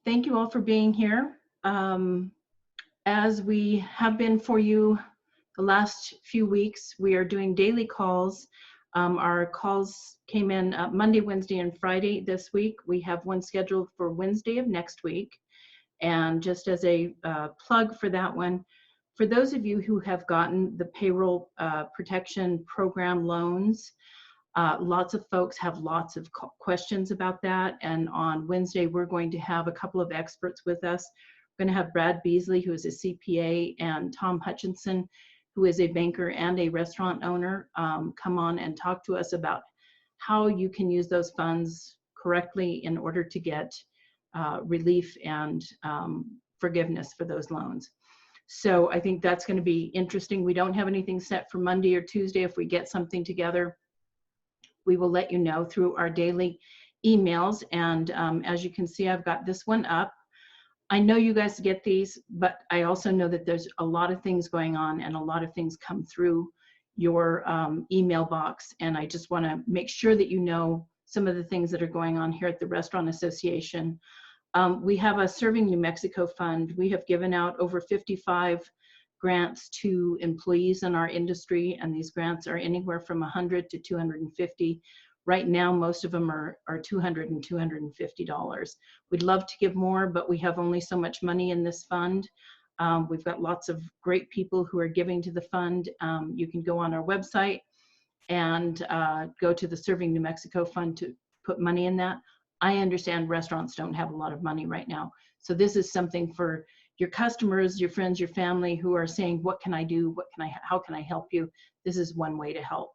Thank you all for being here. As we have been for you the last few weeks, we are doing daily calls. Our calls came in Monday, Wednesday, and Friday this week. We have one scheduled for Wednesday of next week. And just as a plug for that one, for those of you who have gotten the payroll protection program loans, lots of folks have lots of questions about that. And on Wednesday, we're going to have a couple of experts with us. We're going to have Brad Beasley, who is a CPA, and Tom Hutchinson, who is a banker and a restaurant owner, come on and talk to us about how you can use those funds correctly in order to get relief and forgiveness for those loans. So I think that's going to be interesting. We don't have anything set for Monday or Tuesday. If we get something together, we will let you know through our daily emails. And as you can see, I've got this one up. I know you guys get these, but I also know that there's a lot of things going on and a lot of things come through your email box. And I just want to make sure that you know some of the things that are going on here at the Restaurant Association. We have a Serving New Mexico fund. We have given out over 55 grants to employees in our industry, and these grants are anywhere from 100 to 250. Right now, most of them are $200 and $250. We'd love to give more, but we have only so much money in this fund. We've got lots of great people who are giving to the fund. You can go on our website and go to the Serving New Mexico Fund to put money in that. I understand restaurants don't have a lot of money right now. So this is something for your customers, your friends, your family who are saying, what can I do? How can I help you? This is one way to help.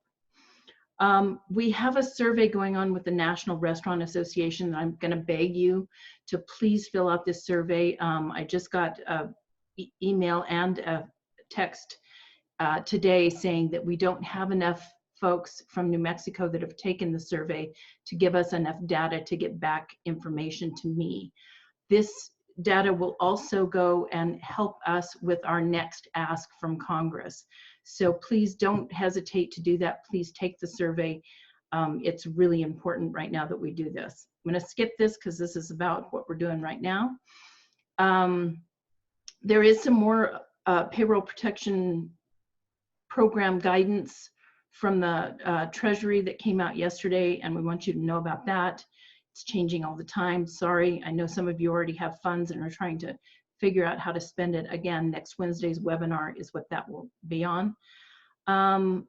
We have a survey going on with the National Restaurant Association that I'm going to beg you to please fill out this survey. I just got an email and a text today saying that we don't have enough folks from New Mexico that have taken the survey to give us enough data to get back information to me. This data will also go and help us with our next ask from Congress. So please don't hesitate to do that. Please take the survey. It's really important right now that we do this. I'm going to skip this because this is about what we're doing right now. There is some more payroll protection program guidance from the Treasury that came out yesterday, and we want you to know about that. It's changing all the time. Sorry, I know some of you already have funds and are trying to figure out how to spend it. Again, next Wednesday's webinar is what that will be on. And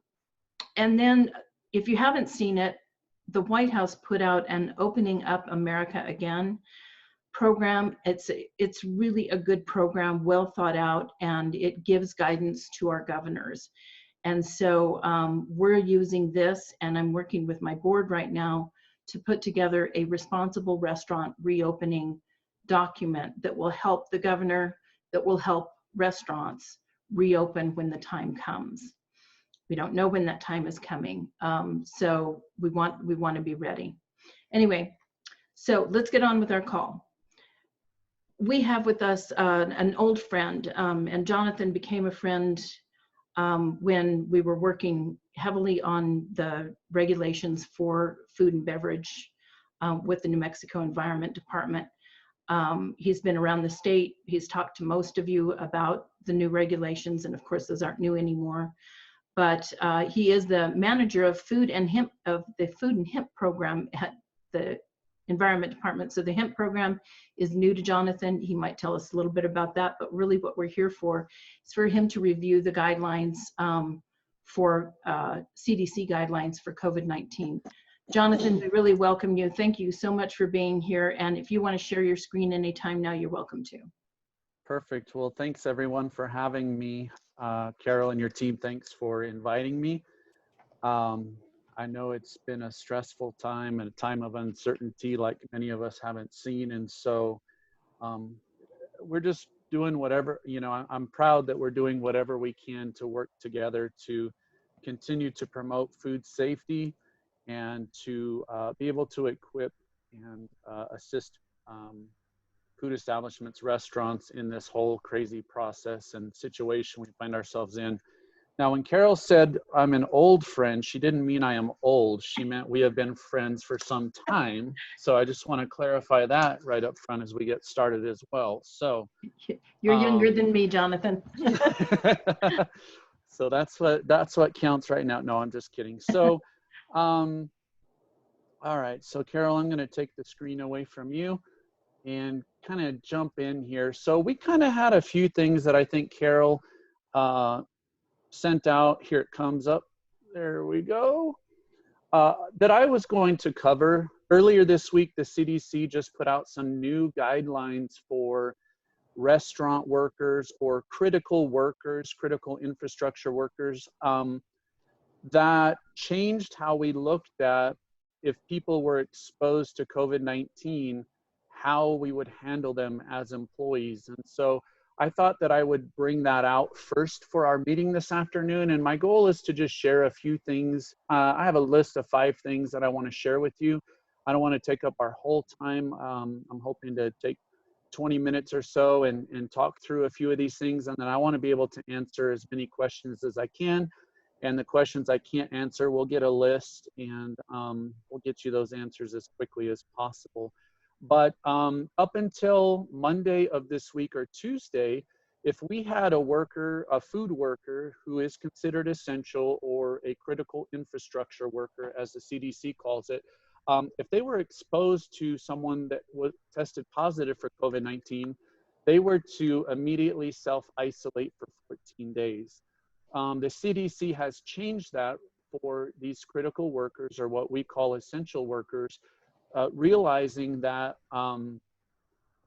then if you haven't seen it, the White House put out an Opening Up America Again program. It's really a good program, well thought out, and it gives guidance to our governors. And so we're using this, and I'm working with my board right now to put together a responsible restaurant reopening document that will help the governor, that will help restaurants reopen when the time comes. We don't know when that time is coming, so we want to be ready. Anyway, so let's get on with our call. We have with us an old friend, and Jonathan became a friend when we were working heavily on the regulations for food and beverage with the New Mexico Environment Department. He's been around the state. He's talked to most of you about the new regulations, and of course those aren't new anymore. But he is the manager of Food and Hemp, of the Food and Hemp program at the Environment Department. So the hemp program is new to Jonathan. He might tell us a little bit about that, but really what we're here for is for him to review the guidelines for CDC guidelines for COVID-19. Jonathan, we really welcome you. Thank you so much for being here. And if you want to share your screen anytime now, you're welcome to. Perfect. Well, thanks everyone for having me. Carol and your team, thanks for inviting me. I know it's been a stressful time and a time of uncertainty like many of us haven't seen. And so we're just doing whatever, you know, I'm proud that we're doing whatever we can to work together to continue to promote food safety and to be able to equip and assist food establishments, restaurants in this whole crazy process and situation we find ourselves in. Now, when Carol said I'm an old friend, she didn't mean I am old. She meant we have been friends for some time. So I just want to clarify that right up front as we get started as well. So You're younger than me, Jonathan. so that's what counts right now. No, I'm just kidding. So, all right. So Carol, I'm going to take the screen away from you and kind of jump in here. So we kind of had a few things that I think Carol sent out. Here it comes up. There we go. That I was going to cover. Earlier this week, the CDC just put out some new guidelines for restaurant workers or critical workers, critical infrastructure workers, that changed how we looked at if people were exposed to COVID-19, how we would handle them as employees. And so I thought that I would bring that out first for our meeting this afternoon. And my goal is to just share a few things. I have a list of 5 things that I want to share with you. I don't want to take up our whole time. I'm hoping to take 20 minutes or so and talk through a few of these things. And then I want to be able to answer as many questions as I can. And the questions I can't answer, we'll get a list and we'll get you those answers as quickly as possible. But up until Monday of this week or Tuesday, if we had a worker, a food worker who is considered essential or a critical infrastructure worker, as the CDC calls it, if they were exposed to someone that was tested positive for COVID-19, they were to immediately self-isolate for 14 days. The CDC has changed that for these critical workers, or what we call essential workers, realizing that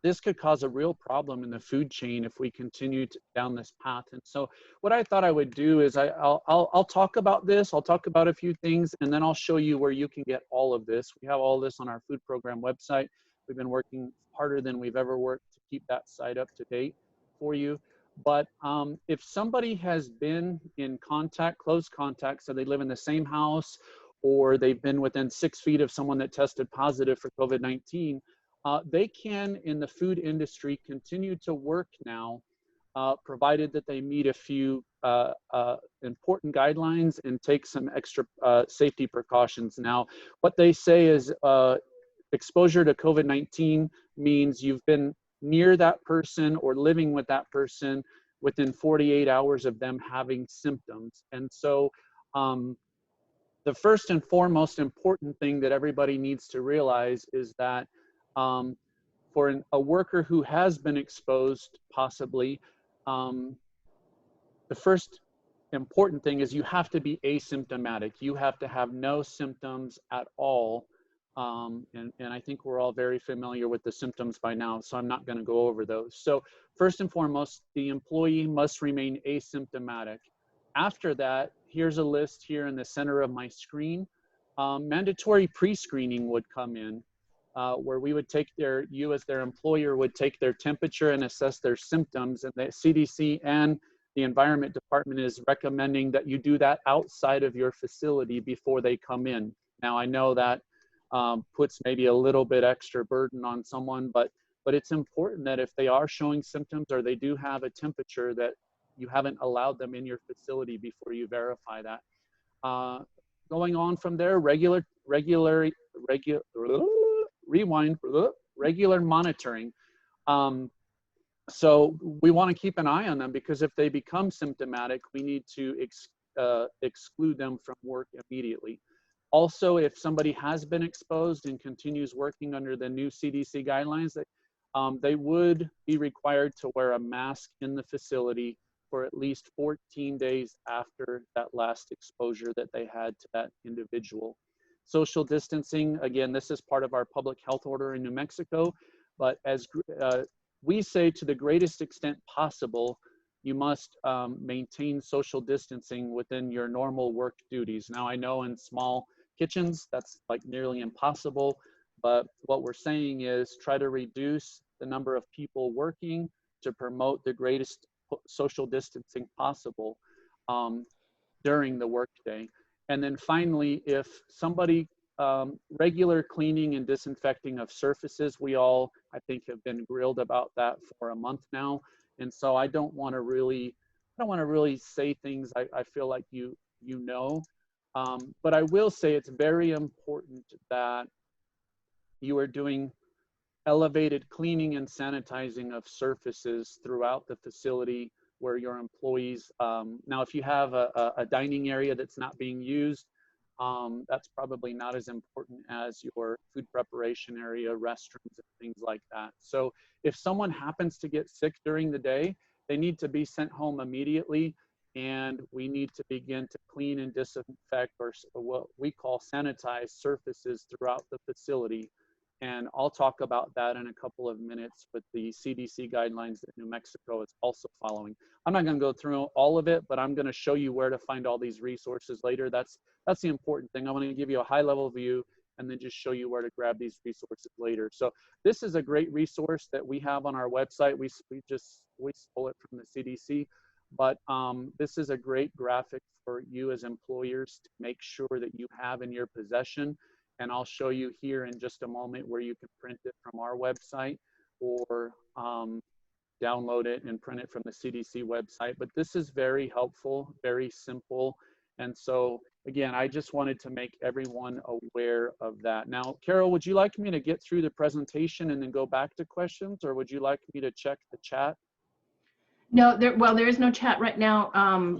this could cause a real problem in the food chain if we continue down this path. And so what I thought I would do is I'll talk about this, I'll talk about a few things, and then I'll show you where you can get all of this. We have all this on our food program website. We've been working harder than we've ever worked to keep that site up to date for you. But if somebody has been in contact, close contact, so they live in the same house, or they've been within 6 feet of someone that tested positive for COVID-19, they can, in the food industry, continue to work now, provided that they meet a few important guidelines and take some extra safety precautions. Now, what they say is exposure to COVID-19 means you've been near that person or living with that person within 48 hours of them having symptoms. And so the first and foremost important thing that everybody needs to realize is that for a worker who has been exposed, possibly, the first important thing is you have to be asymptomatic. You have to have no symptoms at all. And I think we're all very familiar with the symptoms by now, so I'm not going to go over those. So first and foremost, the employee must remain asymptomatic. After that, here's a list here in the center of my screen. Mandatory pre-screening would come in, where we would take you as their employer would take their temperature and assess their symptoms, and the CDC and the Environment Department is recommending that you do that outside of your facility before they come in. Now, I know that puts maybe a little bit extra burden on someone, but it's important that if they are showing symptoms or they do have a temperature, that you haven't allowed them in your facility before you verify that. Going on from there, regular monitoring. So we want to keep an eye on them, because if they become symptomatic, we need to exclude them from work immediately. Also, if somebody has been exposed and continues working under the new CDC guidelines, they would be required to wear a mask in the facility for at least 14 days after that last exposure that they had to that individual. Social distancing, again, this is part of our public health order in New Mexico, but as we say, to the greatest extent possible, you must maintain social distancing within your normal work duties. Now, I know in small kitchens, that's like nearly impossible, but what we're saying is try to reduce the number of people working to promote the greatest social distancing possible during the workday. And then finally, if somebody, regular cleaning and disinfecting of surfaces, we all, I think, have been grilled about that for a month now. And so I don't want to really don't want to really say things I feel like you know, but I will say it's very important that you are doing elevated cleaning and sanitizing of surfaces throughout the facility where your employees, now if you have a dining area that's not being used, that's probably not as important as your food preparation area, restrooms, and things like that. So if someone happens to get sick during the day, they need to be sent home immediately, and we need to begin to clean and disinfect, or what we call sanitize surfaces throughout the facility. And I'll talk about that in a couple of minutes with the CDC guidelines that New Mexico is also following. I'm not going to go through all of it, but I'm going to show you where to find all these resources later. That's the important thing. I want to give you a high level view and then just show you where to grab these resources later. So this is a great resource that we have on our website. We stole it from the CDC, but this is a great graphic for you as employers to make sure that you have in your possession. And I'll show you here in just a moment where you can print it from our website or download it and print it from the CDC website. But this is very helpful, very simple. And so again, I just wanted to make everyone aware of that. Now, Carol, would you like me to get through the presentation and then go back to questions, or would you like me to check the chat? No, there is no chat right now.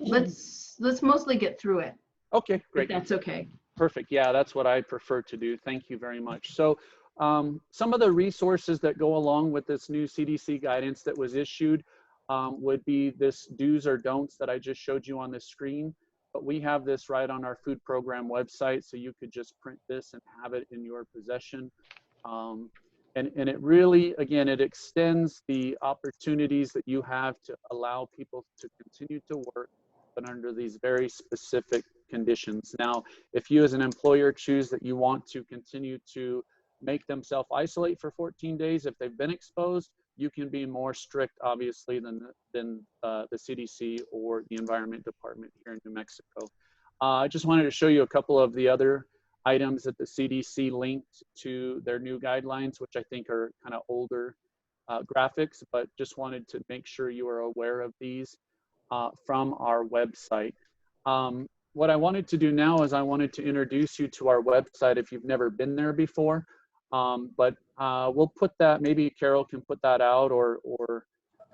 Let's mostly get through it. Okay, great. If that's okay. Perfect. Yeah, that's what I prefer to do. Thank you very much. So some of the resources that go along with this new CDC guidance that was issued would be this do's or don'ts that I just showed you on the screen. But we have this right on our food program website, so you could just print this and have it in your possession. And it really, again, it extends the opportunities that you have to allow people to continue to work, but under these very specific conditions. Now, if you as an employer choose that you want to continue to make them self-isolate for 14 days, if they've been exposed, you can be more strict, obviously, than the CDC or the Environment Department here in New Mexico. I just wanted to show you a couple of the other items that the CDC linked to their new guidelines, which I think are kind of older graphics, but just wanted to make sure you are aware of these from our website. What I wanted to do now is I wanted to introduce you to our website if you've never been there before. But we'll put that, maybe Carol can put that out, or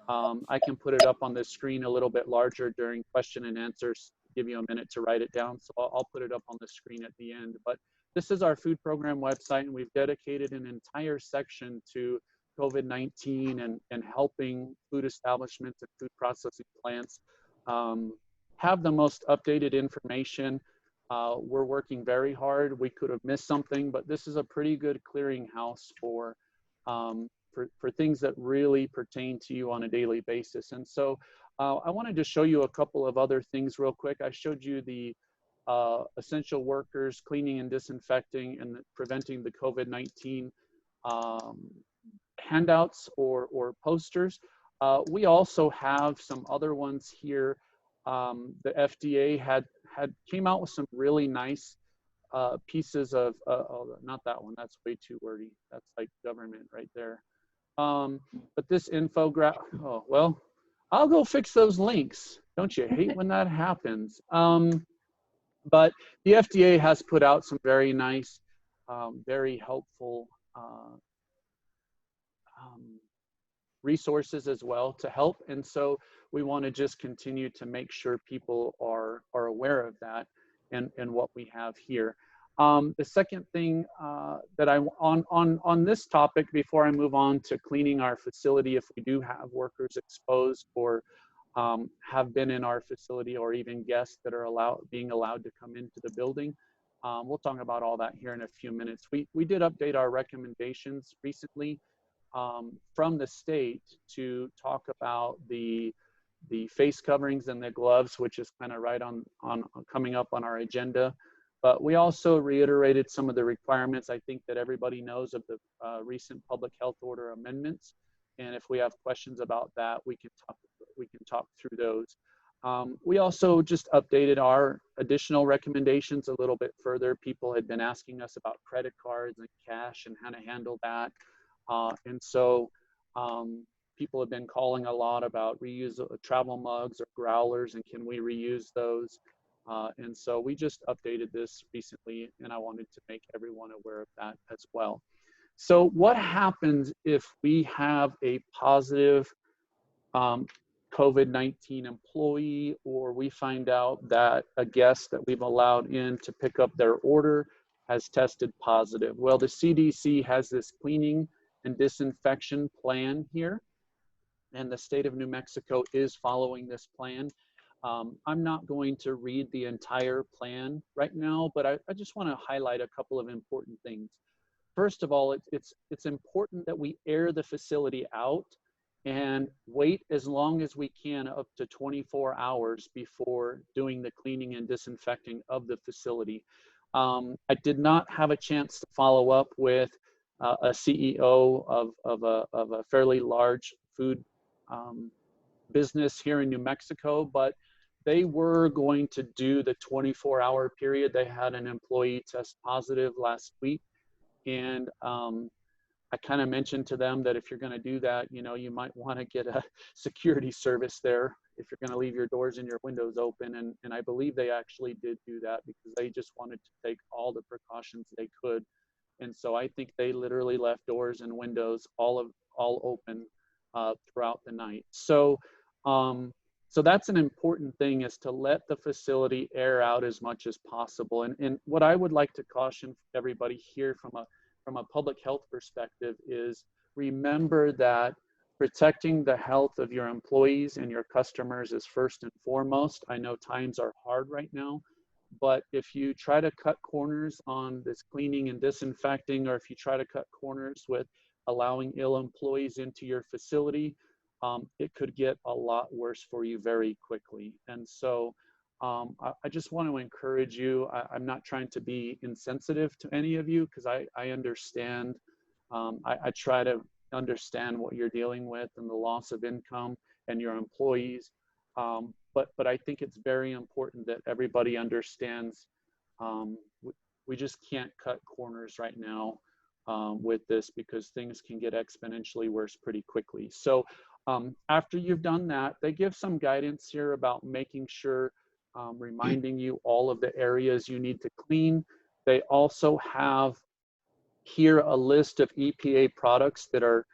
I can put it up on the screen a little bit larger during question and answers, give you a minute to write it down. So I'll put it up on the screen at the end. But this is our food program website, and we've dedicated an entire section to COVID-19 and helping food establishments and food processing plants have the most updated information. We're working very hard. We could have missed something, but this is a pretty good clearinghouse for things that really pertain to you on a daily basis. And so I wanted to show you a couple of other things real quick. I showed you the essential workers cleaning and disinfecting and preventing the COVID-19 handouts or posters. We also have some other ones here. The FDA had came out with some really nice pieces of, oh, not that one, that's way too wordy. That's like government right there. But this infographic, oh, well, I'll go fix those links. Don't you hate when that happens? But the FDA has put out some very nice, very helpful resources as well to help. And so we want to just continue to make sure people are aware of that and what we have here. The second thing that on this topic, before I move on to cleaning our facility, if we do have workers exposed or have been in our facility, or even guests that are being allowed to come into the building, we'll talk about all that here in a few minutes. We did update our recommendations recently from the state to talk about the face coverings and the gloves, which is kind of right on coming up on our agenda. But we also reiterated some of the requirements I think that everybody knows of the recent public health order amendments. And if we have questions about that, we can talk through those. We also just updated our additional recommendations a little bit further. People had been asking us about credit cards and cash and how to handle that. And so people have been calling a lot about reuse of travel mugs or growlers, and can we reuse those? And so we just updated this recently, and I wanted to make everyone aware of that as well. So what happens if we have a positive COVID-19 employee, or we find out that a guest that we've allowed in to pick up their order has tested positive? Well, the CDC has this cleaning and disinfection plan here, and the state of New Mexico is following this plan. I'm not going to read the entire plan right now, but I just want to highlight a couple of important things. First of all, it's important that we air the facility out and wait as long as we can, up to 24 hours before doing the cleaning and disinfecting of the facility. I did not have a chance to follow up with a CEO of a fairly large food business here in New Mexico, but they were going to do the 24-hour period. They had an employee test positive last week. And I kind of mentioned to them that if you're going to do that, you know, you might want to get a security service there if you're going to leave your doors and your windows open. And I believe they actually did do that because they just wanted to take all the precautions they could. And so I think they literally left doors and windows all open throughout the night. So that's an important thing, is to let the facility air out as much as possible. And what I would like to caution everybody here from a public health perspective is, remember that protecting the health of your employees and your customers is first and foremost. I know times are hard right now, but if you try to cut corners on this cleaning and disinfecting, or if you try to cut corners with allowing ill employees into your facility, it could get a lot worse for you very quickly. And so I just want to encourage you. I'm not trying to be insensitive to any of you, because I understand. I try to understand what you're dealing with and the loss of income and your employees. But I think it's very important that everybody understands we just can't cut corners right now with this, because things can get exponentially worse pretty quickly. So after you've done that, they give some guidance here about making sure, reminding you all of the areas you need to clean. They also have here a list of EPA products that are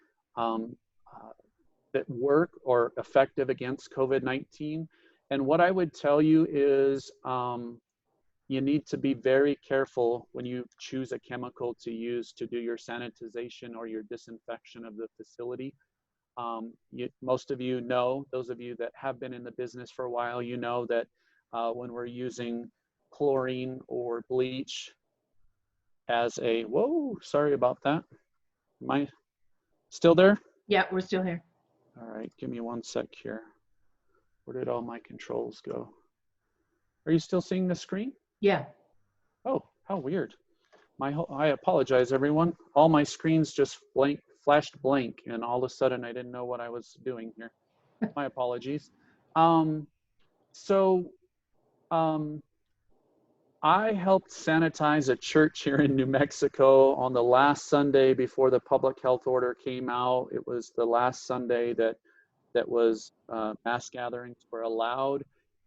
that work or effective against COVID-19. And what I would tell you is you need to be very careful when you choose a chemical to use to do your sanitization or your disinfection of the facility. Most of you know, those of you that have been in the business for a while, you know that when we're using chlorine or bleach as a, whoa, sorry about that. Am I still there? Yeah, we're still here. All right, give me one sec here. Where did all my controls go? Are you still seeing the screen? Yeah. Oh, how weird. I apologize, everyone. All my screens just flashed blank, and all of a sudden I didn't know what I was doing here. My apologies. I helped sanitize a church here in New Mexico on the last Sunday before the public health order came out. It was the last Sunday that was mass gatherings were allowed,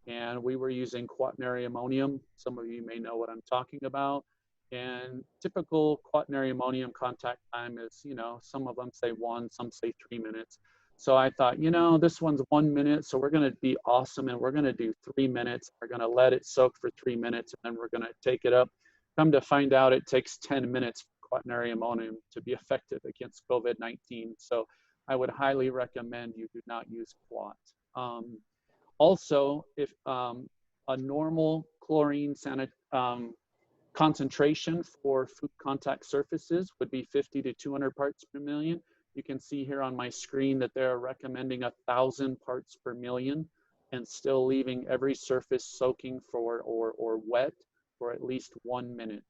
and we were using quaternary ammonium. Some of you may know what I'm talking about. And typical quaternary ammonium contact time is, you know, some of them say 1, some say 3 minutes. So I thought, you know, this one's 1 minute, so we're going to be awesome, and we're going to do 3 minutes. We're going to let it soak for 3 minutes, and then we're going to take it up. Come to find out, it takes 10 minutes for quaternary ammonium to be effective against COVID-19. So I would highly recommend you do not use quat. Also, if a normal chlorine concentration for food contact surfaces would be 50 to 200 parts per million. You can see here on my screen that they're recommending 1,000 parts per million, and still leaving every surface soaking for or wet for at least 1 minute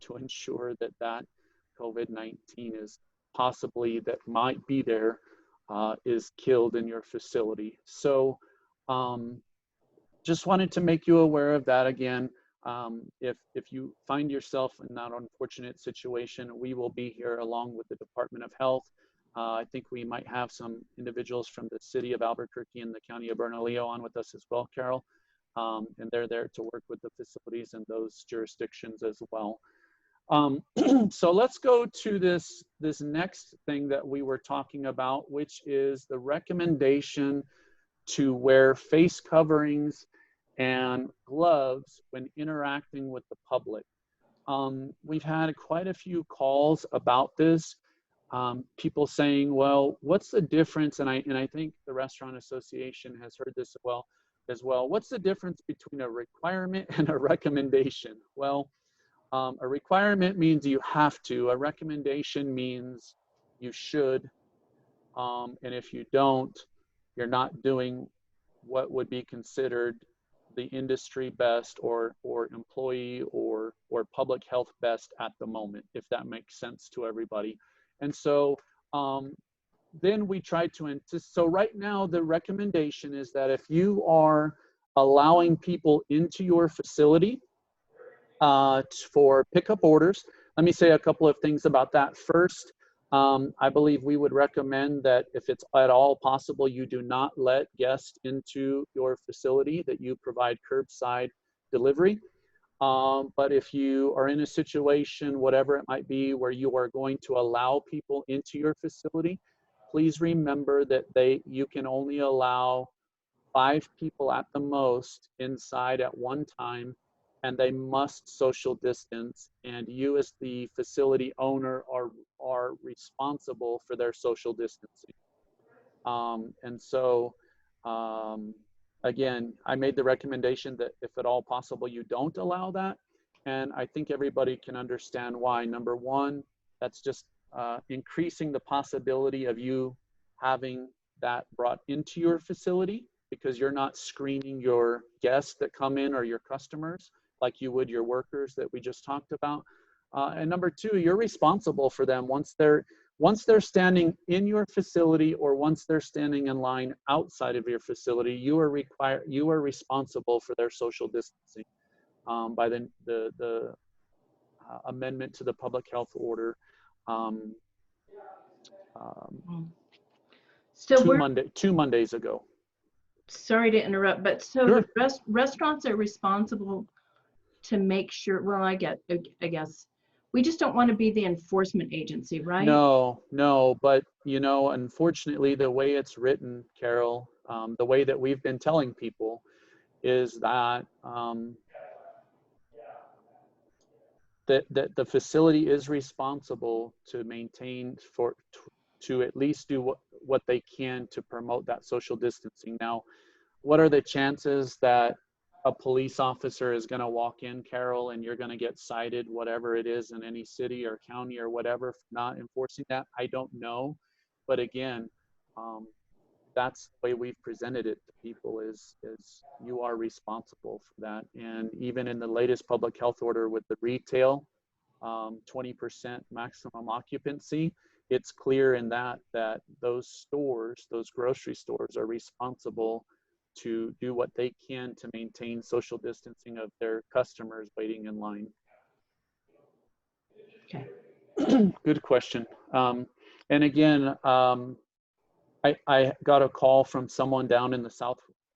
to ensure that that COVID-19 is possibly, that might be there, is killed in your facility. So just wanted to make you aware of that again. If you find yourself in that unfortunate situation, we will be here along with the Department of Health I think we might have some individuals from the city of Albuquerque and the county of Bernalillo on with us as well, Carol. And they're there to work with the facilities in those jurisdictions as well. So let's go to this next thing that we were talking about, which is the recommendation to wear face coverings and gloves when interacting with the public. We've had quite a few calls about this. People saying, well, what's the difference? And I think the Restaurant Association has heard this as well. What's the difference between a requirement and a recommendation? Well, a requirement means you have to. A recommendation means you should. And if you don't, you're not doing what would be considered the industry best or employee or public health best at the moment, if that makes sense to everybody. And so then we try to anticipate. So right now the recommendation is that if you are allowing people into your facility for pickup orders, let me say a couple of things about that. First, I believe we would recommend that if it's at all possible, you do not let guests into your facility, that you provide curbside delivery. But if you are in a situation, whatever it might be, where you are going to allow people into your facility, please remember that you can only allow 5 people at the most inside at one time, and they must social distance, and you as the facility owner are responsible for their social distancing. And so again, I made the recommendation that if at all possible, you don't allow that. And I think everybody can understand why. Number one, that's just increasing the possibility of you having that brought into your facility, because you're not screening your guests that come in or your customers like you would your workers that we just talked about. And number two, you're responsible for them once they're standing in your facility or once they're standing in line outside of your facility. You are responsible for their social distancing by the amendment to the public health order So 2 Mondays ago. Sorry to interrupt, but so Sure. the restaurants are responsible to make sure, well, I guess we just don't want to be the enforcement agency, right? No, but you know, unfortunately, the way it's written, Carol, the way that we've been telling people is that that the facility is responsible to maintain to at least do what they can to promote that social distancing. Now, what are the chances that a police officer is going to walk in, Carol, and you're going to get cited, whatever it is, in any city or county or whatever, for not enforcing that? I don't know. But again, that's the way we've presented it to people is you are responsible for that. And even in the latest public health order with the retail, 20% maximum occupancy, it's clear in that those stores, those grocery stores, are responsible to do what they can to maintain social distancing of their customers waiting in line. Okay. Good question. And again, I got a call from someone down in the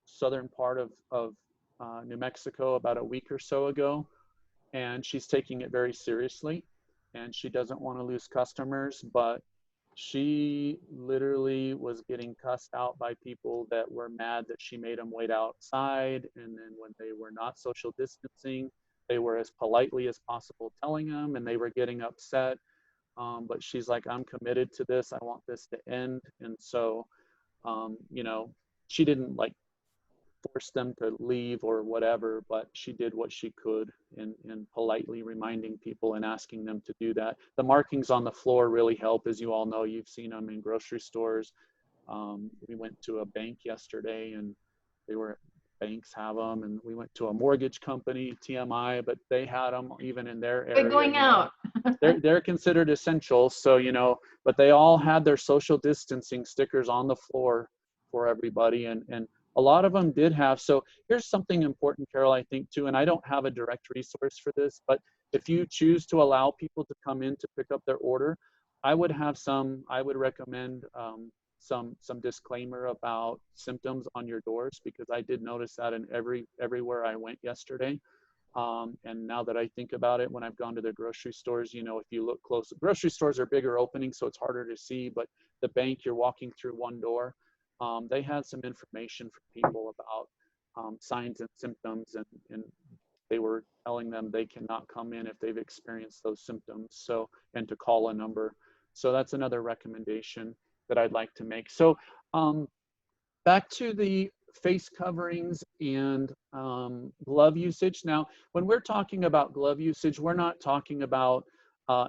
southern part of New Mexico about a week or so ago, and she's taking it very seriously, and she doesn't want to lose customers, but she literally was getting cussed out by people that were mad that she made them wait outside. And then when they were not social distancing, they were as politely as possible telling them, and they were getting upset. But she's like, I'm committed to this. I want this to end. And so, you know, she didn't like force them to leave or whatever, but she did what she could in politely reminding people and asking them to do that. The markings on the floor really help, as you all know. You've seen them in grocery stores. We went to a bank yesterday, and banks have them, and we went to a mortgage company, TMI, but they had them even in their area. They're going out. They're considered essential, so you know, but they all had their social distancing stickers on the floor for everybody, and a lot of them did have. So here's something important, Carol, I think too, and I don't have a direct resource for this, but if you choose to allow people to come in to pick up their order, I would have I would recommend some disclaimer about symptoms on your doors, because I did notice that in everywhere I went yesterday. And now that I think about it, when I've gone to the grocery stores, you know, if you look close, grocery stores are bigger openings, so it's harder to see, but the bank, you're walking through one door. They had some information for people about signs and symptoms, and they were telling them they cannot come in if they've experienced those symptoms. So, and to call a number. So that's another recommendation that I'd like to make. So back to the face coverings and glove usage. Now, when we're talking about glove usage, we're not talking about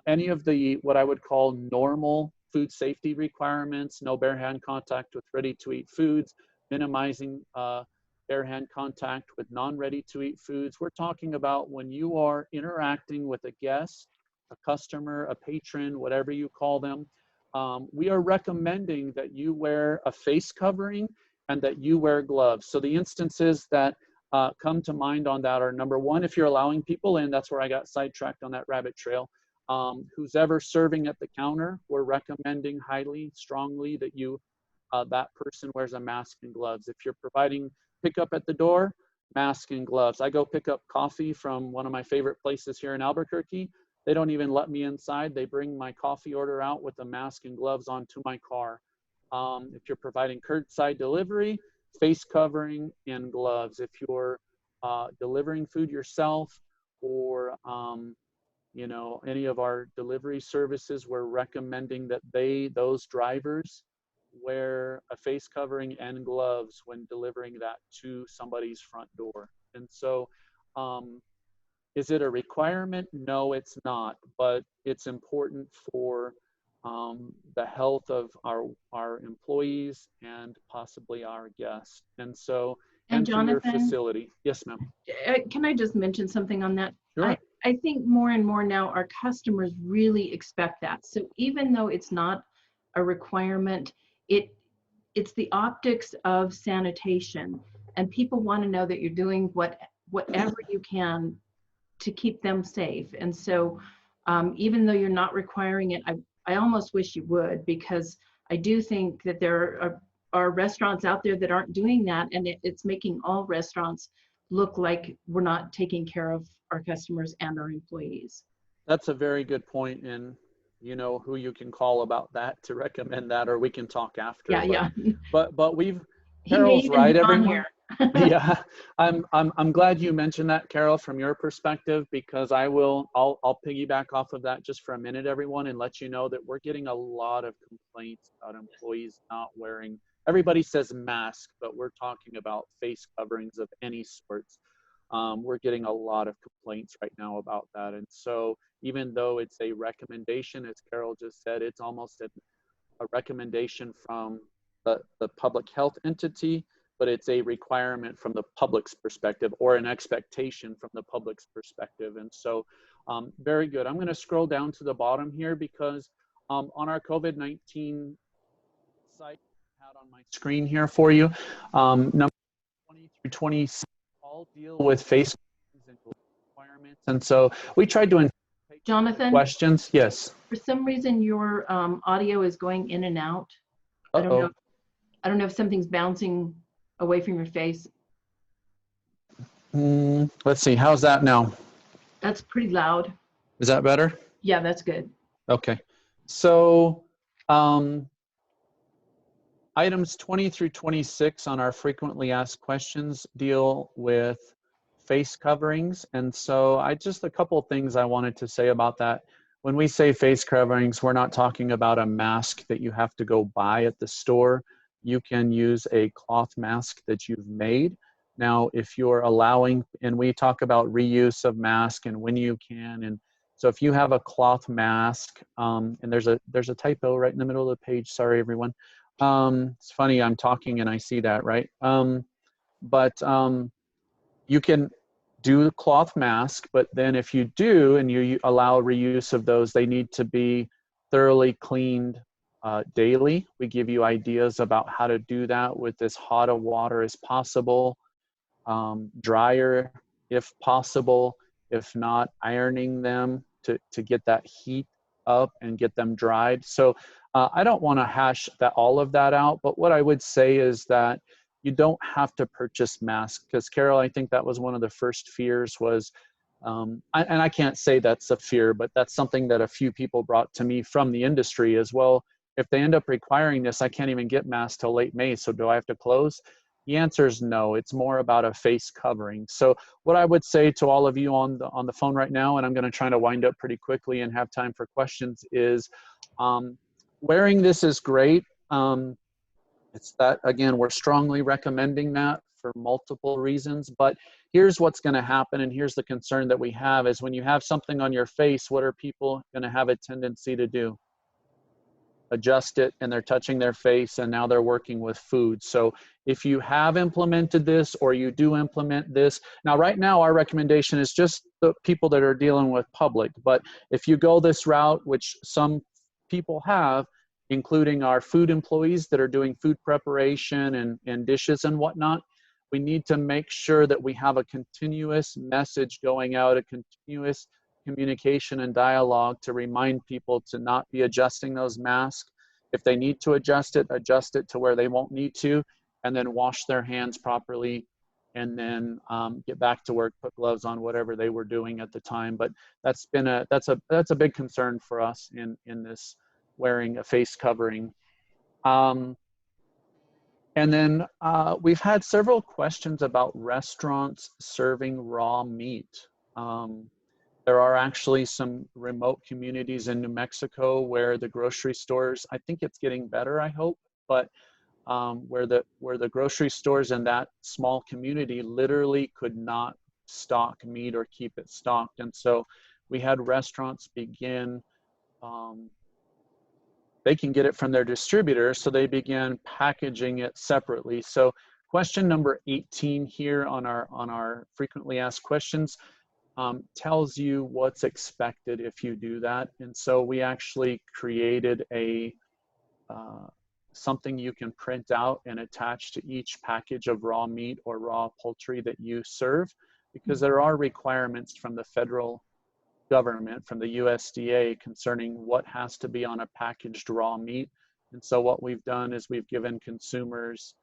any of the what I would call normal food safety requirements, no bare hand contact with ready-to-eat foods, minimizing bare hand contact with non-ready-to-eat foods. We're talking about when you are interacting with a guest, a customer, a patron, whatever you call them. We are recommending that you wear a face covering and that you wear gloves. So the instances that come to mind on that are, number one, if you're allowing people in, that's where I got sidetracked on that rabbit trail. Who's ever serving at the counter, we're recommending highly, strongly that that person wears a mask and gloves. If you're providing pickup at the door, mask and gloves. I go pick up coffee from one of my favorite places here in Albuquerque. They don't even let me inside. They bring my coffee order out with a mask and gloves onto my car. If you're providing curbside delivery, face covering and gloves. If you're delivering food yourself, or you know, any of our delivery services, we're recommending that those drivers wear a face covering and gloves when delivering that to somebody's front door. And so, is it a requirement? No, it's not, but it's important for the health of our employees and possibly our guests. And so, and for your Jonathan, facility. Yes, ma'am. can I just mention something on that? Sure. I think more and more now our customers really expect that. So even though it's not a requirement, it's the optics of sanitation, and people want to know that you're doing whatever you can to keep them safe. And so even though you're not requiring it, I almost wish you would, because I do think that there are restaurants out there that aren't doing that, and it's making all restaurants look like we're not taking care of our customers and our employees. That's a very good point, and you know who you can call about that to recommend that, or we can talk after. Yeah, yeah. But He may Carol's even right, be on everyone. here. Yeah, I'm glad you mentioned that, Carol, from your perspective, because I'll piggyback off of that just for a minute, everyone, and let you know that we're getting a lot of complaints about employees not wearing. Everybody says mask, but we're talking about face coverings of any sorts. We're getting a lot of complaints right now about that, and so even though it's a recommendation, as Carol just said, it's almost a recommendation from the public health entity, but it's a requirement from the public's perspective, or an expectation from the public's perspective. And so very good. I'm going to scroll down to the bottom here, because on our COVID-19 site I had on my screen here for you, number 20 through 26 all deal with face and requirements. And so we tried to anticipate Jonathan, questions. Yes. for some reason your audio is going in and out. I don't know if something's bouncing away from your face. Let's see. How's that now? That's pretty loud. Is that better? Yeah, that's good. Okay. So items 20 through 26 on our frequently asked questions deal with face coverings. And so just a couple of things I wanted to say about that. When we say face coverings, we're not talking about a mask that you have to go buy at the store. You can use a cloth mask that you've made. Now, if you're allowing, and we talk about reuse of mask and when you can, and so if you have a cloth mask, and there's a typo right in the middle of the page, sorry everyone. It's funny, I'm talking and I see that, right? But you can do cloth mask, but then if you do and you allow reuse of those, they need to be thoroughly cleaned daily. We give you ideas about how to do that with as hot a water as possible, drier if possible, if not ironing them to get that heat up and get them dried. So I don't want to hash all of that out, but what I would say is that you don't have to purchase masks, because Carol, I think that was one of the first fears was, and I can't say that's a fear, but that's something that a few people brought to me from the industry as well. If they end up requiring this, I can't even get masks till late May, so do I have to close? The answer is no. It's more about a face covering. So what I would say to all of you on the phone right now, and I'm going to try to wind up pretty quickly and have time for questions, is wearing this is great. It's that, again, we're strongly recommending that for multiple reasons, but here's what's going to happen, and here's the concern that we have, is when you have something on your face, what are people going to have a tendency to do? Adjust it, and they're touching their face, and now they're working with food. So if you have implemented this, or you do implement this, now right now our recommendation is just the people that are dealing with public, but if you go this route, which some people have, including our food employees that are doing food preparation and dishes and whatnot, we need to make sure that we have a continuous message going out, a continuous communication and dialogue to remind people to not be adjusting those masks. If they need to adjust it to where they won't need to, and then wash their hands properly, and then get back to work, put gloves on, whatever they were doing at the time. But that's a big concern for us in this wearing a face covering. And then we've had several questions about restaurants serving raw meat. There are actually some remote communities in New Mexico where the grocery stores, I think it's getting better, I hope, but where the grocery stores in that small community literally could not stock meat or keep it stocked. And so we had restaurants begin, they can get it from their distributor, so they began packaging it separately. So question number 18 here on our frequently asked questions tells you what's expected if you do that. And so we actually created a something you can print out and attach to each package of raw meat or raw poultry that you serve, because there are requirements from the federal government, from the USDA, concerning what has to be on a packaged raw meat. And so what we've done is we've given consumers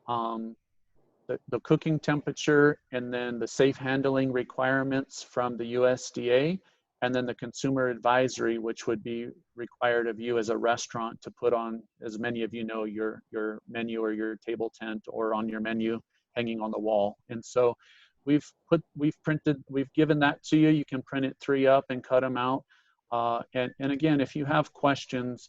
the cooking temperature, and then the safe handling requirements from the USDA, and then the consumer advisory, which would be required of you as a restaurant to put on, as many of you know, your menu or your table tent, or on your menu hanging on the wall. And so we've given that to you. You can print it 3 up and cut them out. And again, if you have questions,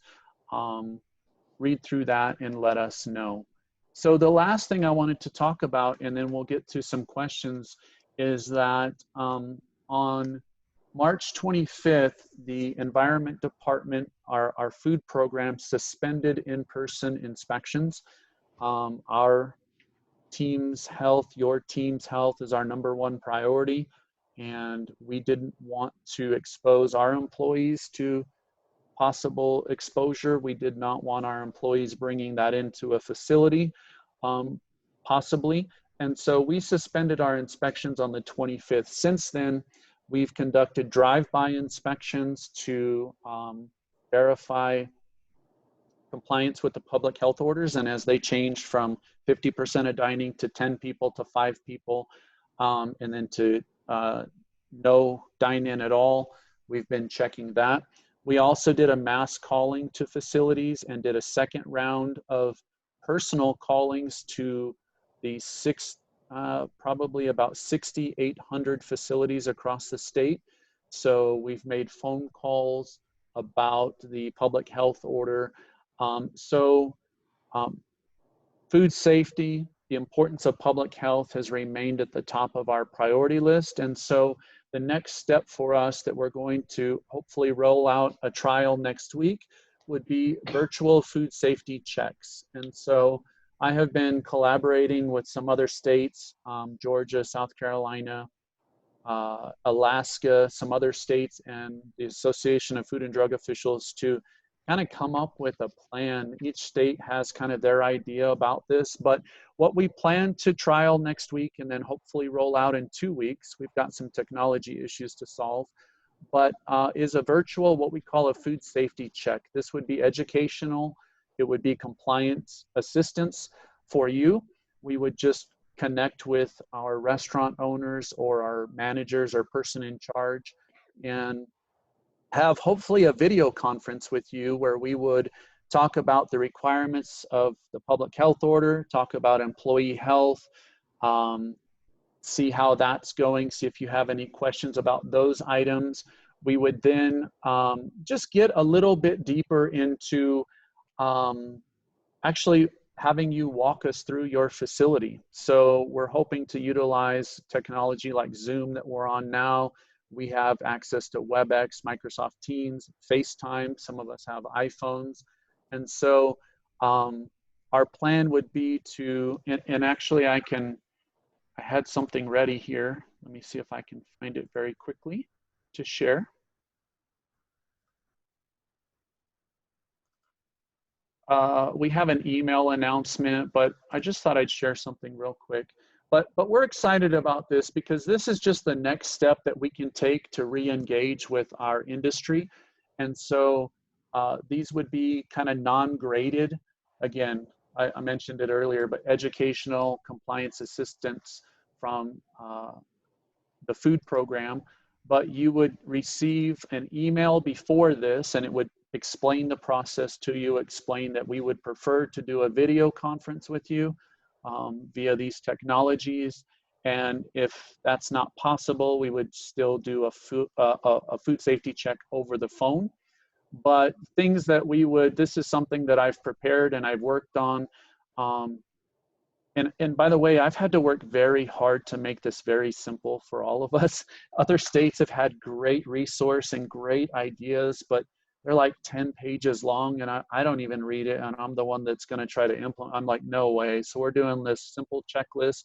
read through that and let us know. So the last thing I wanted to talk about, and then we'll get to some questions, is that on March 25th, the Environment Department, our food program, suspended in-person inspections. Our team's health, your team's health, is our #1 priority, and we didn't want to expose our employees to possible exposure. We did not want our employees bringing that into a facility, possibly. And so we suspended our inspections on the 25th. Since then, we've conducted drive-by inspections to verify compliance with the public health orders. And as they changed from 50% of dining to 10 people to 5 people, and then to no dine-in at all, we've been checking that. We also did a mass calling to facilities and did a second round of personal callings to the probably about 6,800 facilities across the state. So we've made phone calls about the public health order. Food safety, the importance of public health, has remained at the top of our priority list. And so the next step for us that we're going to hopefully roll out a trial next week would be virtual food safety checks. And so I have been collaborating with some other states, Georgia, South Carolina, Alaska, some other states, and the Association of Food and Drug Officials to kind of come up with a plan. Each state has kind of their idea about this, but what we plan to trial next week and then hopefully roll out in 2 weeks, we've got some technology issues to solve, but is a virtual, what we call a food safety check. This would be educational. It would be compliance assistance for you. We would just connect with our restaurant owners or our managers or person in charge and have hopefully a video conference with you where we would talk about the requirements of the public health order, talk about employee health, um, see how that's going, see if you have any questions about those items. We would then just get a little bit deeper into actually having you walk us through your facility. So we're hoping to utilize technology like Zoom that we're on now. We have access to WebEx, Microsoft Teams, FaceTime. Some of us have iPhones. And so our plan would be to, and actually I had something ready here. Let me see if I can find it very quickly to share. We have an email announcement, but I just thought I'd share something real quick. But we're excited about this because this is just the next step that we can take to re-engage with our industry. And so these would be kind of non-graded. Again, I mentioned it earlier, but educational compliance assistance from the food program, but you would receive an email before this and it would explain the process to you, explain that we would prefer to do a video conference with you via these technologies. And if that's not possible, we would still do a food safety check over the phone. But things that we would, this is something that I've prepared and I've worked on. And by the way, I've had to work very hard to make this very simple for all of us. Other states have had great resource and great ideas, but they're like 10 pages long and I don't even read it. And I'm the one that's going to try to implement. I'm like, no way. So we're doing this simple checklist,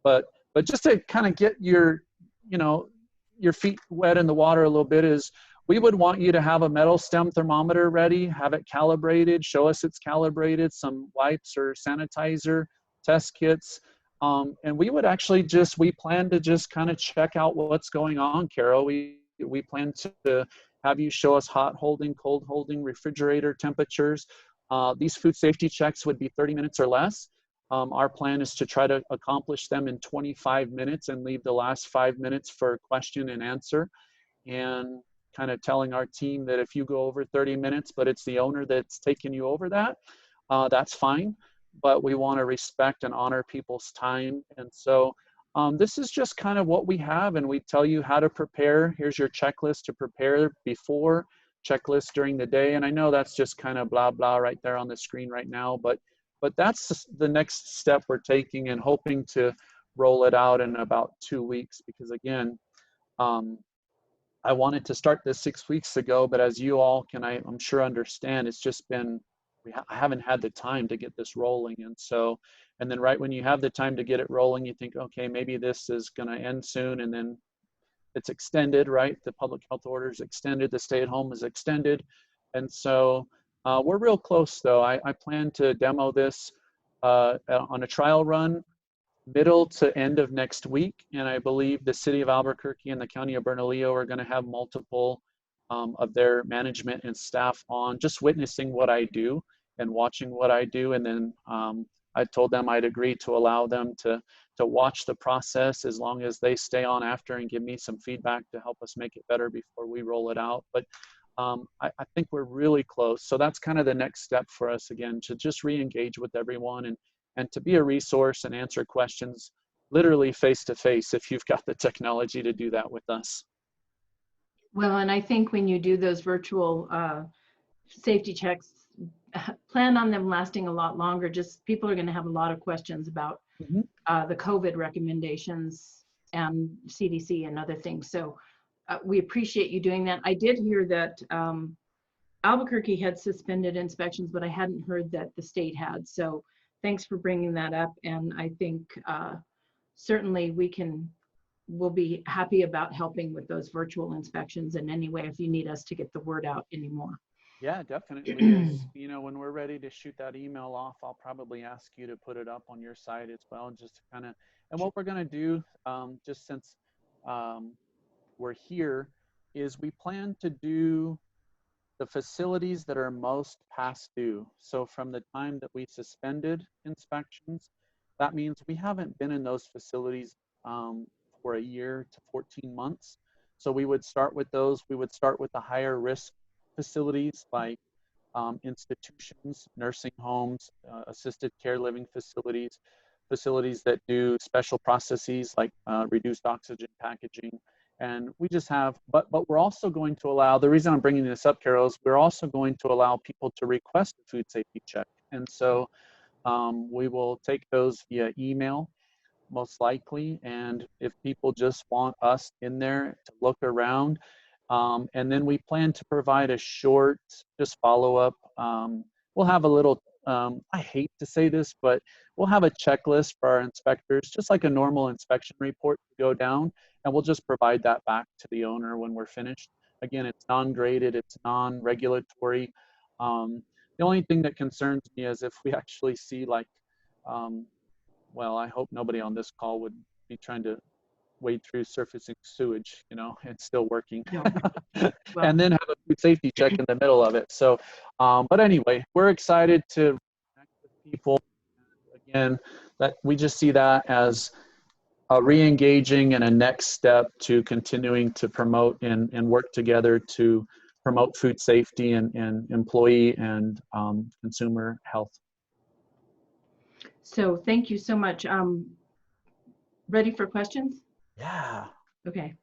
but just to kind of get your, you know, your feet wet in the water a little bit is we would want you to have a metal stem thermometer ready, have it calibrated, show us it's calibrated, some wipes or sanitizer, test kits. And we would actually we plan to just kind of check out what's going on, Carol. We plan to have you show us hot holding, cold holding, refrigerator temperatures. These food safety checks would be 30 minutes or less. Our plan is to try to accomplish them in 25 minutes and leave the last 5 minutes for question and answer. And kind of telling our team that if you go over 30 minutes, but it's the owner that's taking you over that, that's fine. But we want to respect and honor people's time. And so this is just kind of what we have, and we tell you how to prepare. Here's your checklist to prepare before, checklist during the day. And I know that's just kind of blah, blah right there on the screen right now, but that's the next step we're taking and hoping to roll it out in about 2 weeks, because again, I wanted to start this 6 weeks ago, but as you all can, I'm sure understand, it's just been, I haven't had the time to get this rolling. And so, and then right when you have the time to get it rolling, you think, okay, maybe this is going to end soon. And then it's extended, right? The public health order is extended, the stay at home is extended. And so we're real close though. I plan to demo this on a trial run middle to end of next week. And I believe the city of Albuquerque and the county of Bernalillo are going to have multiple of their management and staff on, just witnessing what I do and watching what I do. And then I told them I'd agree to allow them to watch the process as long as they stay on after and give me some feedback to help us make it better before we roll it out. But I think we're really close. So that's kind of the next step for us, again, to just re-engage with everyone and to be a resource and answer questions literally face to face if you've got the technology to do that with us. Well, and I think when you do those virtual safety checks, plan on them lasting a lot longer. Just people are going to have a lot of questions about the COVID recommendations and CDC and other things. So we appreciate you doing that. I did hear that Albuquerque had suspended inspections, but I hadn't heard that the state had. So thanks for bringing that up. And I think certainly we'll be happy about helping with those virtual inspections in any way if you need us to get the word out anymore. Yeah, definitely. As you know, when we're ready to shoot that email off, I'll probably ask you to put it up on your site as well, just to kind of, and what we're going to do, just since we're here, is we plan to do the facilities that are most past due. So from the time that we suspended inspections, that means we haven't been in those facilities for a year to 14 months. So we would start with those. We would start with the higher risk facilities like institutions, nursing homes, assisted care living facilities, facilities that do special processes like reduced oxygen packaging. And we just have, but we're also going to allow, the reason I'm bringing this up, Carol, is we're also going to allow people to request a food safety check. And so we will take those via email, most likely. And if people just want us in there to look around, and then we plan to provide a short, just follow up. We'll have a little, I hate to say this, but we'll have a checklist for our inspectors, just like a normal inspection report to go down, and we'll just provide that back to the owner when we're finished. Again, it's non-graded, it's non-regulatory. The only thing that concerns me is if we actually see like, well, I hope nobody on this call would be trying to wade through surfacing sewage, you know, it's still working. No. Well, And then have a food safety check in the middle of it. So, but anyway, we're excited to connect with people. Again, that we just see that as a re-engaging and a next step to continuing to promote and work together to promote food safety and employee and consumer health. so thank you so much. Ready for questions? Yeah. Okay.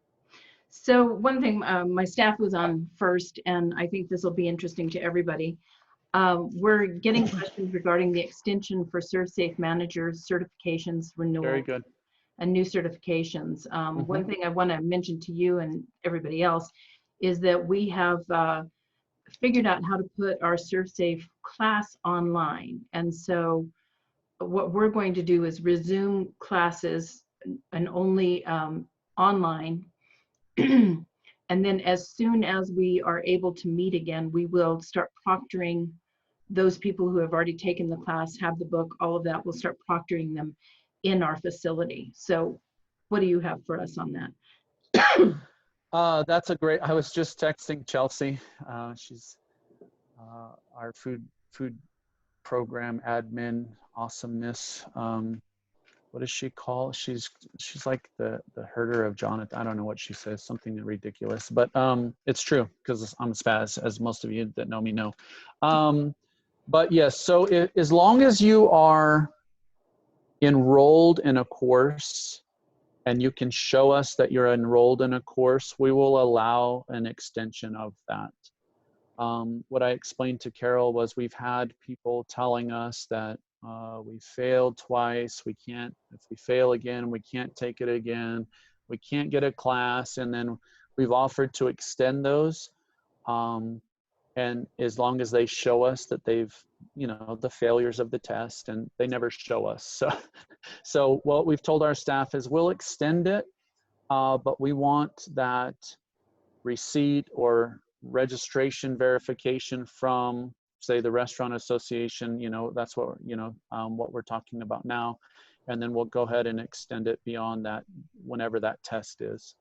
So one thing, my staff was on first, and I think this will be interesting to everybody. We're getting questions regarding the extension for ServSafe managers, certifications, renewal, Very good. and new certifications. One thing I want to mention to you and everybody else is that we have figured out how to put our ServSafe class online. And so what we're going to do is resume classes and only online. And then as soon as we are able to meet again, we will start proctoring those people who have already taken the class, have the book, all of that. We'll start proctoring them in our facility. So what do you have for us on that? That's a great, I was just texting Chelsea. She's our food program admin, awesomeness. What does she call? She's like the herder of Jonathan. I don't know what she says, something ridiculous, but it's true because I'm a spaz, as most of you that know me know. But yes, so as long as you are enrolled in a course and you can show us that you're enrolled in a course, we will allow an extension of that. What I explained to Carol was we've had people telling us that we failed twice, we can't, if we fail again, we can't take it again, we can't get a class, and then we've offered to extend those. And as long as they show us that they've, you know, the failures of the test, and they never show us. So what we've told our staff is we'll extend it, but we want that receipt or registration verification from, say, the restaurant association. You know, that's what, you know, what we're talking about now. And then we'll go ahead and extend it beyond that whenever that test is.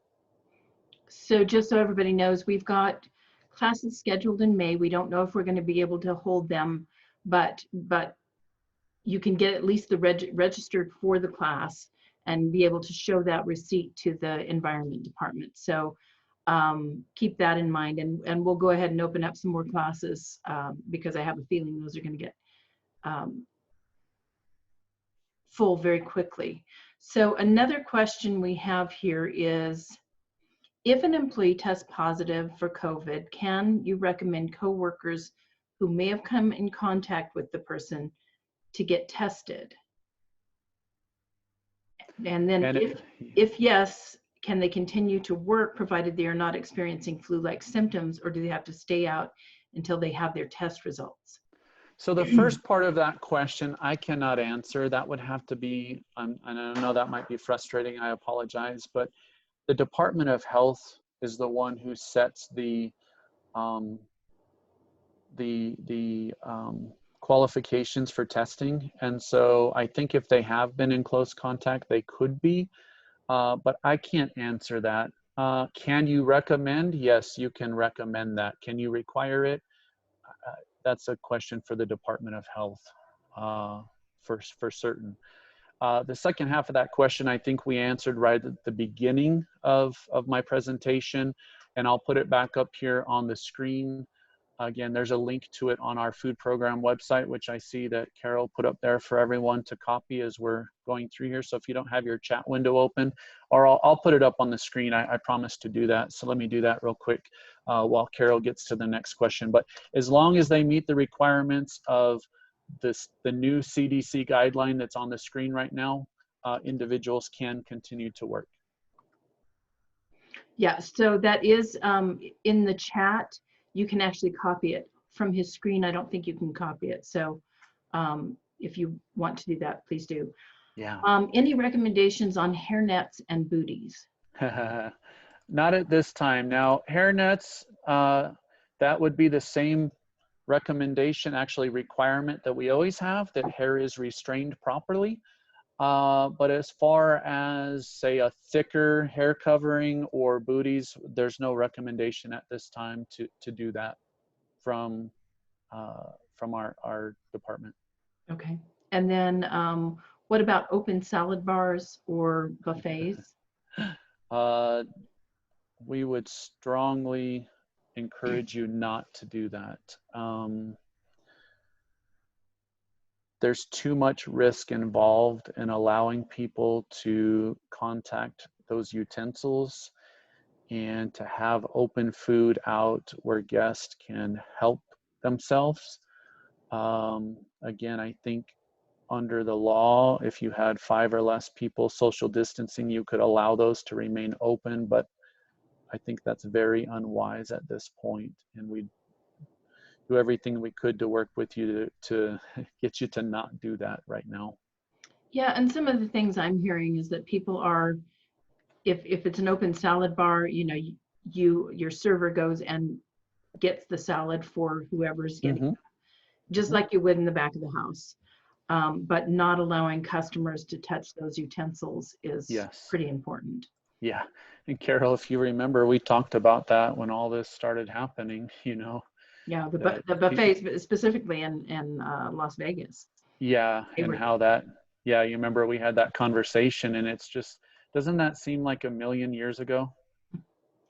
So just so everybody knows, we've got classes scheduled in May. We don't know if we're going to be able to hold them, but you can get at least the registered for the class and be able to show that receipt to the environment department. So keep that in mind, and we'll go ahead and open up some more classes because I have a feeling those are going to get full very quickly. So another question we have here is, if an employee tests positive for COVID, can you recommend coworkers who may have come in contact with the person to get tested? And then if yes, can they continue to work provided they are not experiencing flu-like symptoms, or do they have to stay out until they have their test results? So the first part of that question, I cannot answer. That would have to be, and I know that might be frustrating, I apologize, but the Department of Health is the one who sets the qualifications for testing. And so I think if they have been in close contact, they could be, but I can't answer that. Can you recommend? Yes, you can recommend that. Can you require it? That's a question for the Department of Health, for certain. The second half of that question, I think we answered right at the beginning of my presentation, and I'll put it back up here on the screen. Again, there's a link to it on our food program website, which I see that Carol put up there for everyone to copy as we're going through here. So if you don't have your chat window open, or I'll put it up on the screen. I promise to do that. So let me do that real quick while Carol gets to the next question. But as long as they meet the requirements of the new CDC guideline that's on the screen right now, individuals can continue to work. Yeah, so that is in the chat. You can actually copy it from his screen. I don't think you can copy it. So if you want to do that, please do. Yeah. Any recommendations on hairnets and booties? Not at this time. Now, hairnets, that would be the same recommendation, actually requirement that we always have, that hair is restrained properly. But as far as, say, a thicker hair covering or booties, there's no recommendation at this time to do that from our department. Okay. And then what about open salad bars or buffets? We would strongly encourage you not to do that. There's too much risk involved in allowing people to contact those utensils and to have open food out where guests can help themselves. Again, I think under the law, if you had 5 or less people social distancing, you could allow those to remain open, but I think that's very unwise at this point, and we'd do everything we could to work with you to get you to not do that right now. Yeah, and some of the things I'm hearing is that people are, if it's an open salad bar, you know, your server goes and gets the salad for whoever's getting it, just like you would in the back of the house. But not allowing customers to touch those utensils is pretty important. Yeah, and Carol, if you remember, we talked about that when all this started happening, you know. Yeah, the buffets specifically in Las Vegas. Yeah, and how that, yeah, you remember we had that conversation, and it's just, doesn't that seem like a million years ago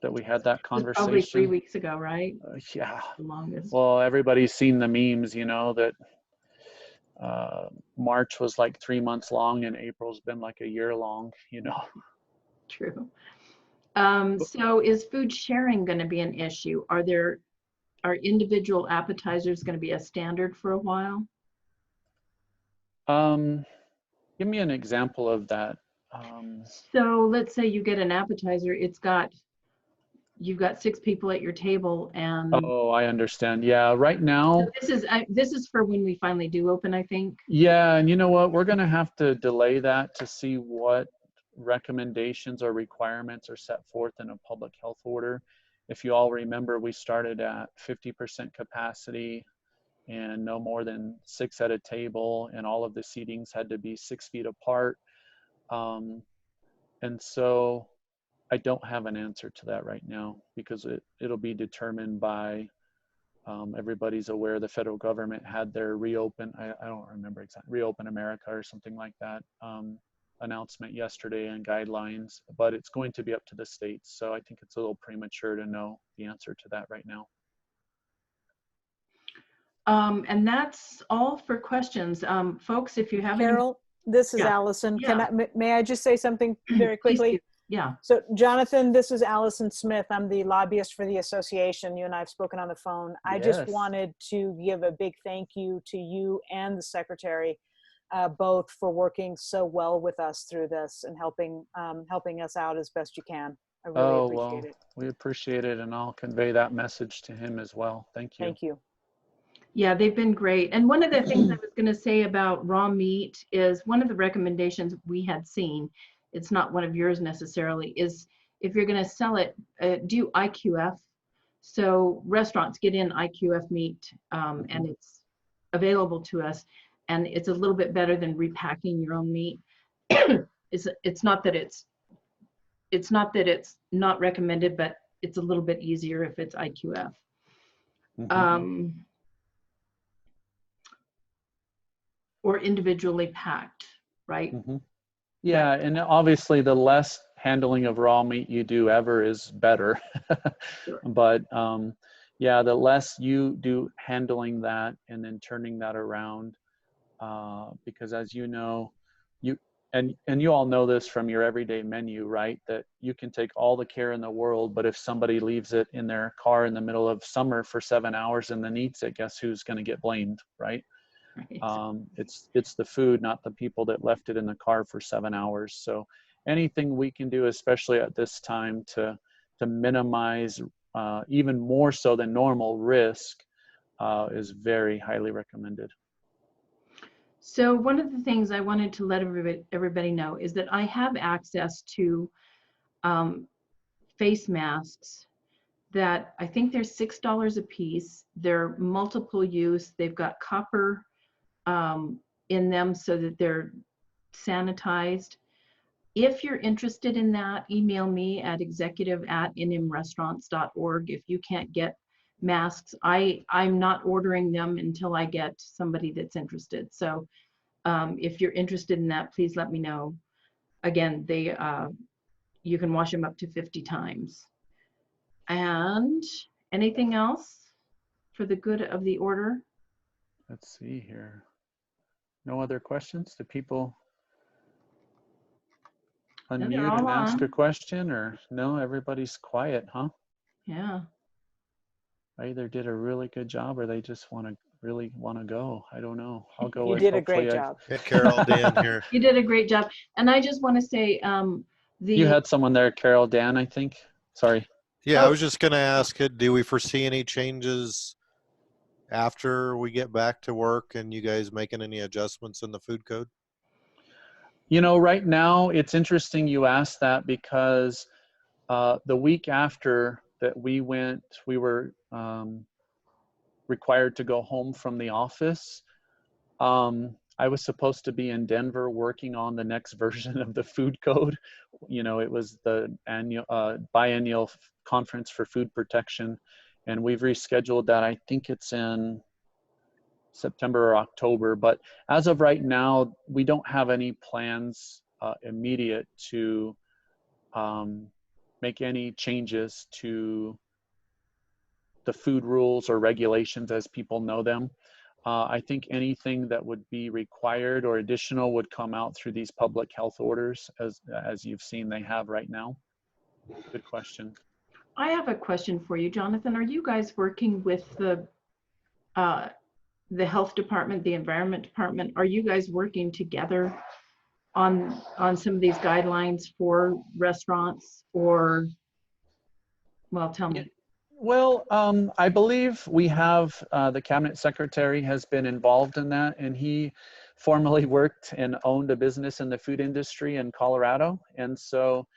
that we had that conversation? Probably 3 weeks ago, right? Yeah. The longest. Well, everybody's seen the memes, you know, that March was like 3 months long and April's been like a year long, you know. True. So is food sharing going to be an issue? Are individual appetizers going to be a standard for a while? Give me an example of that. So let's say you get an appetizer, you've got 6 people at your table, and oh, I understand. Yeah, right now. So this is for when we finally do open, I think. Yeah, and you know what? We're going to have to delay that to see what recommendations or requirements are set forth in a public health order. If you all remember, we started at 50% capacity and no more than 6 at a table, and all of the seatings had to be 6 feet apart. And so I don't have an answer to that right now, because it'll be determined by, everybody's aware the federal government had their reopen, I don't remember exactly, Reopen America or something like that, announcement yesterday and guidelines, but it's going to be up to the states. So I think it's a little premature to know the answer to that right now. And that's all for questions. Folks, if you have Carol, this is Allison. Yeah. May I just say something very quickly? Yeah. So Jonathan, this is Allison Smith. I'm the lobbyist for the association. You and I have spoken on the phone. I just wanted to give a big thank you to you and the secretary, both for working so well with us through this and helping us out as best you can. I really appreciate it. We appreciate it, and I'll convey that message to him as well. Thank you. Thank you. Yeah, they've been great. And one of the things I was going to say about raw meat is one of the recommendations we had seen, it's not one of yours necessarily, is if you're going to sell it, do IQF. So restaurants get in IQF meat and it's available to us, and it's a little bit better than repacking your own meat. It's not that it's it's not that it's not recommended, but it's a little bit easier if it's IQF. Mhm. Or individually packed, right? Mhm. Yeah, That, and obviously the less handling of raw meat you do ever is better. sure. But yeah, the less you do handling that and then turning that around, because as you know, you and you all know this from your everyday menu, right? That you can take all the care in the world, but if somebody leaves it in their car in the middle of summer for 7 hours and then eats it, guess who's going to get blamed, right? Right. It's the food, not the people that left it in the car for 7 hours. So anything we can do, especially at this time, to minimize even more so than normal risk, is very highly recommended. So one of the things I wanted to let everybody know is that I have access to face masks that I think they're $6 a piece. They're multiple use. They've got copper in them so that they're sanitized. If you're interested in that, email me at executive@nmrestaurants.org. If you can't get masks, I'm not ordering them until I get somebody that's interested. So if you're interested in that, please let me know. Again, you can wash them up to 50 times. And anything else for the good of the order? Let's see here. No other questions? Do people No, they're unmute all and ask a on. question, or no, everybody's quiet, huh? Yeah. I either did a really good job or they just really want to go. I don't know. I'll go You with did a great hopefully job. Hey, Carol, Dan here. You did a great job. And I just want to say You had someone there, Carol, Dan, I think. Sorry. Yeah, I oh, was just going to ask, do we foresee any changes after we get back to work and you guys making any adjustments in the food code? You know, right now it's interesting you asked that because the week after that we were required to go home from the office. I was supposed to be in Denver working on the next version of the food code. You know, it was the biennial conference for food protection, and we've rescheduled that. I think it's in September or October, but as of right now, we don't have any plans immediate to make any changes to the food rules or regulations as people know them. I think anything that would be required or additional would come out through these public health orders, as you've seen they have right now. Good question. I have a question for you, Jonathan. Are you guys working with the health department, the environment department? Are you guys working together on some of these guidelines for restaurants, or, well, tell me. Well, I believe we have the cabinet secretary has been involved in that, and he formerly worked and owned a business in the food industry in Colorado, and so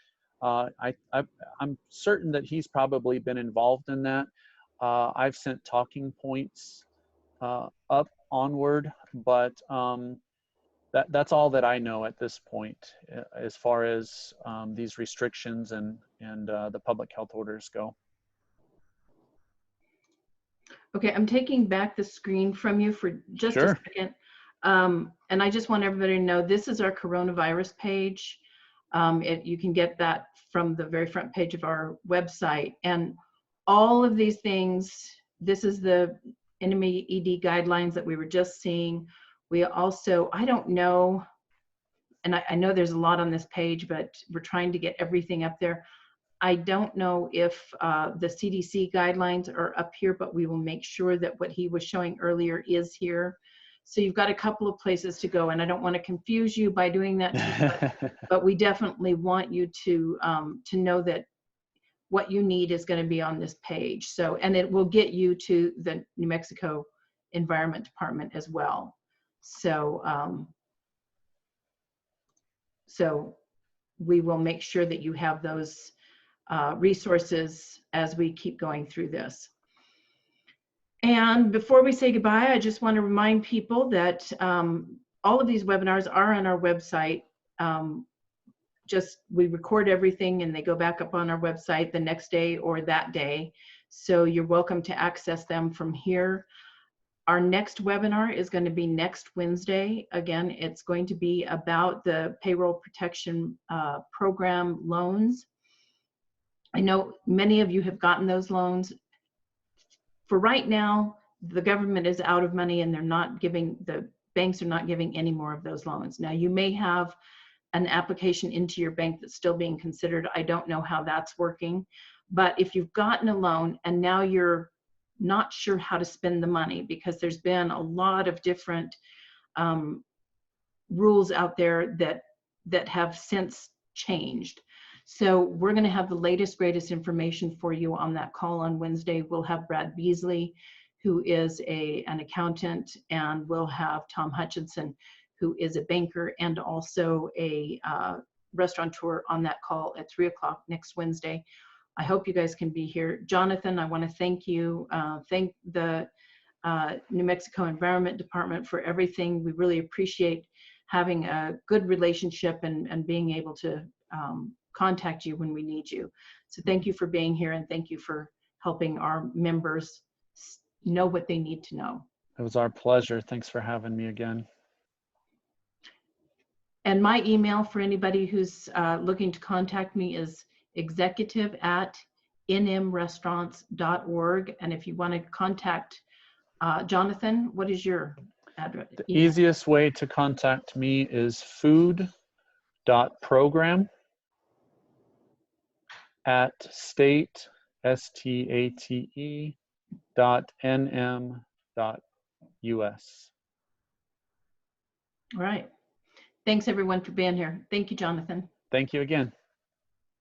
I'm certain that he's probably been involved in that. I've sent talking points up onward, but that's all that I know at this point as far as these restrictions and the public health orders go. Okay, I'm taking back the screen from you for just a Sure. second. And I just want everybody to know this is our coronavirus page. You can get that from the very front page of our website. And all of these things, this is the NMED guidelines that we were just seeing. We also, I don't know, and I know there's a lot on this page, but we're trying to get everything up there. I don't know if the CDC guidelines are up here, but we will make sure that what he was showing earlier is here. So you've got a couple of places to go, and I don't want to confuse you by doing that, but we definitely want you to know that what you need is going to be on this page. So, and it will get you to the New Mexico Environment Department as well. So, so we will make sure that you have those resources as we keep going through this. And before we say goodbye, I just want to remind people that all of these webinars are on our website. we record everything and they go back up on our website the next day or that day. So you're welcome to access them from here. Our next webinar is going to be next Wednesday. Again, it's going to be about the payroll protection program loans. I know many of you have gotten those loans. For right now, the government is out of money and the banks are not giving any more of those loans. Now, you may have an application into your bank that's still being considered. I don't know how that's working. But if you've gotten a loan and now you're not sure how to spend the money, because there's been a lot of different rules out there that have since changed. So we're going to have the latest, greatest information for you on that call on Wednesday. We'll have Brad Beasley, who is an accountant, and we'll have Tom Hutchinson, who is a banker and also a restaurateur, on that call at 3 o'clock next Wednesday. I hope you guys can be here. Jonathan, I want to thank you. Thank the New Mexico Environment Department for everything. We really appreciate having a good relationship and being able to contact you when we need you. So thank you for being here, and thank you for helping our members know what they need to know. It was our pleasure. Thanks for having me again. And my email for anybody who's looking to contact me is executive@nmrestaurants.org. And if you want to contact Jonathan, what is your address? The easiest way to contact me is food.program@state.nm.us. All right. Thanks everyone for being here. Thank you, Jonathan. Thank you again.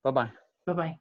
Bye-bye. Bye-bye.